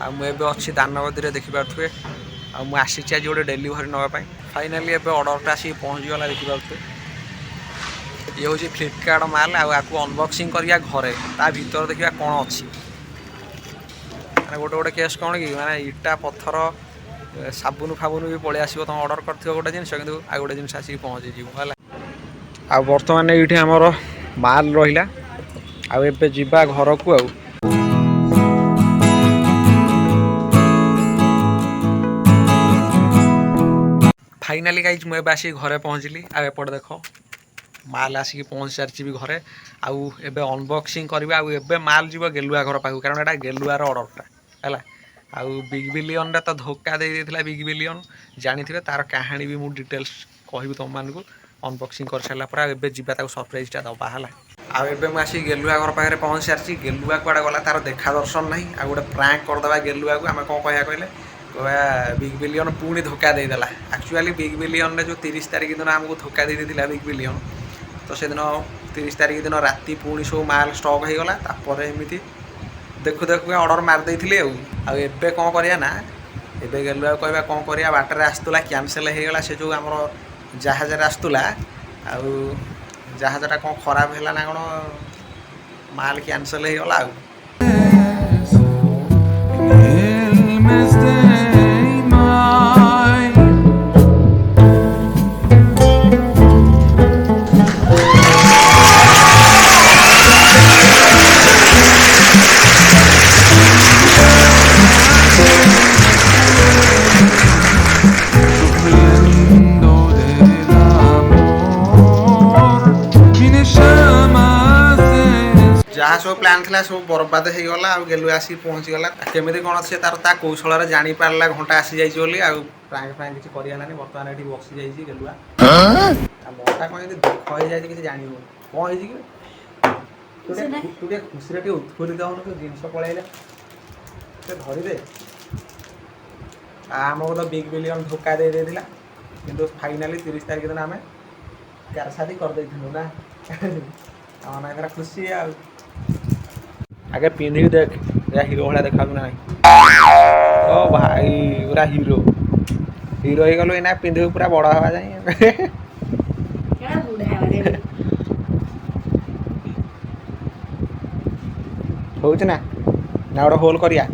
आबे अच्छी दानगदी देखिपे आसी आज गोटे डेलीभरी नापी फाइनाली एवं अर्डरटा आसिक पहुँचीगला देखिपे ये हूँ फ्लिपकार्ट माल आपको अनबॉक्सिंग करिया घरे ता भीतर देखा कौन अच्छी माने गोटे गोटे केस कौन कि माने इटा पत्थर साबुन फाबुन भी पलि आसो तुम अर्डर कर गोटे जिन कि आ गोटे जिन आसिक पहुँची है आ बर्तमान ये आमर माल रहा आबे जा घर को फाइनाली गाइज मुझे आसिक घरे पहुँचली आएपटे देख माल आसिक पहुँच सारी भी घरे आउ एबे अनबॉक्सिंग करवा आउ माल जीव गेलुआ घर पाखु कारण एटा गेलुआर ऑर्डरटा है आउ बिग बिलियन रे तो धोखा दे देथिला बिग बिलियन जानी तार कहानी भी मुझे डिटेल्स कहबी तुम मानक अनबॉक्सिंग कर सारा पर एबे जीवा ताको सरप्राइजटा दबा है आबे मुझे गेलुआ घर पाखे पहुँच सारी गेलुआ कुआडे गला तार देखा दर्शन ना आ गोटे प्रांक करदे गेलुआ को आम कौन कह कहले बिग बिलियन पुणी धोखा देदेला एक्चुअली बिग बिलियन रे जो 30 तारिख दिन आमको धोखा दे देथिला बिग बिलियन तो से दिन 30 तारिख दिन राति पुणी सब माल स्टक हो गला तापर एमती देखु देखु ऑर्डर मार देथिले आबे कौन करिया ना एबे गेलुआ कहबा कौन करिया बाटर आसतुला कैंसिल हो गला से जो आमर जहाज आसतुला आउ जहाजटा कौन खराब है ना कौन माल कैंसिल हो गला जहाँ सब प्लान था सब बर्बाद हो गला आ गेलुआ आसिक पहुँचीगला केमी कौन से तार ता कौशल जापारा घंटा आसी जाइए प्रांक फ्रांक किसी करगलानी बर्तमान ये बसी जाइए गेलुआ मटा कौन दुख हो जाए किसी जान कौन तू खुशी उत्फुल्लित हो जिनस पलैले धरीदे आमको तो बिग बिलियन धोखा दे देला किंतु फाइनाली 30 तारिख दिन आम कारसादी करदे ना आम खुशी आगे पिंधिक देख या हिरो भाया देखा ना ओ भाई पूरा हिरो हिरो हो गलु ना पिंधि पूरा बड़ हवा जाए हो ना गोटे होल करिया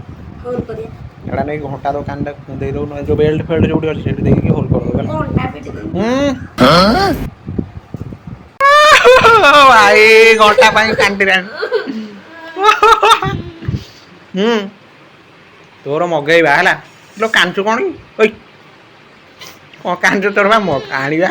एटा नहीं घंटा दुकान दे दो जो बेल्ट फेल्ट जो अच्छे देखिए होल कर भाई घंटा कांटी तोर मगेबा है लो कांचु कौन कि कौन कांचु तोर बा मग आनिबा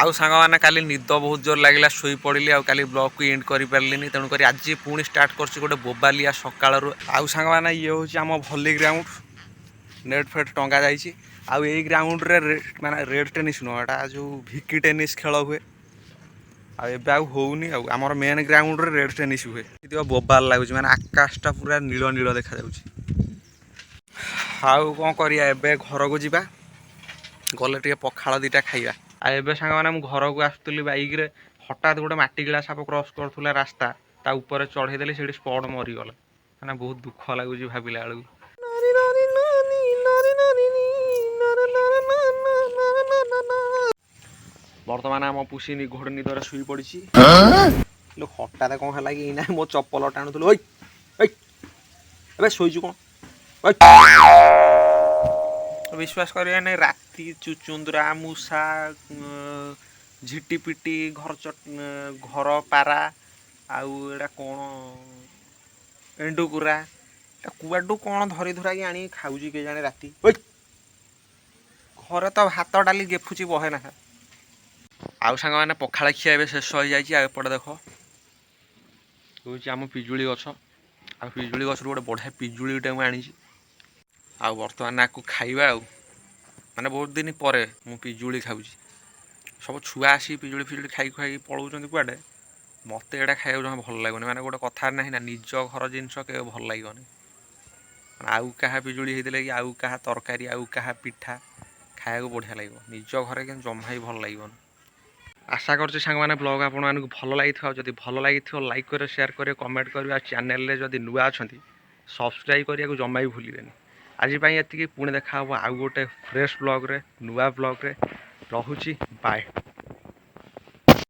आउ सांग मैंने काली निद बहुत जोर लगे शोई पड़ी आउ काली ब्लॉग को एंड कर पारे तेणुक आज पुणी स्टार्ट कर गोटे बोबालिया सकाल आउ सांग मैंने ये हूँ आम भली ग्राउंड नेट फेट टंगा जाइए आउ यही ग्राउंड रे माने रेड टेनिस नुह जो भिकी टेनिस खेल हुए होनी आमर मेन ग्राउंड रे रेड टेनिस हुए बोबाल लगुच मैंने आकाशटा पूरा नील नील देखा आउ कौन करिया एबे घर को जीवा गले टे पखाल दीटा खाइबा आबे सांग मैंने घर को आसुली बाइक रे हठात गोटे माटी गिला साप क्रॉस करूला रास्ता ता ऊपर चढ़ेदेली से स्पॉट मरीगला मैंने बहुत दुख लगुच भाविला बेलू बर्तमान आम पुषी निघोड़ निदर शुई पड़ी हठात कौन है कि ना मो चप्पल टाणुल शोचु कौन विश्वास करिए नहीं राति चुचुंदरा मूषा झिटिपिटी घर पारा आउटा कौन एंडुकुरा कुआडू कौन धरी धुरा कि आनी खाऊ के जाने राति घरे तो भात डाली गेफुची बहे ना आउ सांग मैंने पखाड़ खिया ए शेष हो जाए एपटे देख हूँ आम पिजुली गछ आ पिजुली गछ गोटे बढ़िया पिजुलीटे मुझे आनी आ बर्तमान आपको खाइबा माने बहुत दिन पर मु पिजुली खाऊँ सब छुआ आसी पिजुली फिजुली खाई खुआई पलाऊँ कुआडे मत एटा खाया जमा भल लगुनि माने गोटे कथा ना ना निज घर जिनस के भल लगे आउ क्या पिजुली होते कि आउ क्या तरकारी आउ क्या पिठा खाया बढ़िया लगे निज घर के जमा ही भल लगे। आशा कर सांग ब्लॉग आपण मानक भल लगी जदि भल लगी लाइक कर शेयर कर कमेंट कर चैनल जदि नुआ अच्छा सब्सक्राइब करने को जमा भी भूलें आज ये पुणी देखा आउ गोटे फ्रेश ब्लॉग रे नुआ ब्लॉग रे रहुची बाय।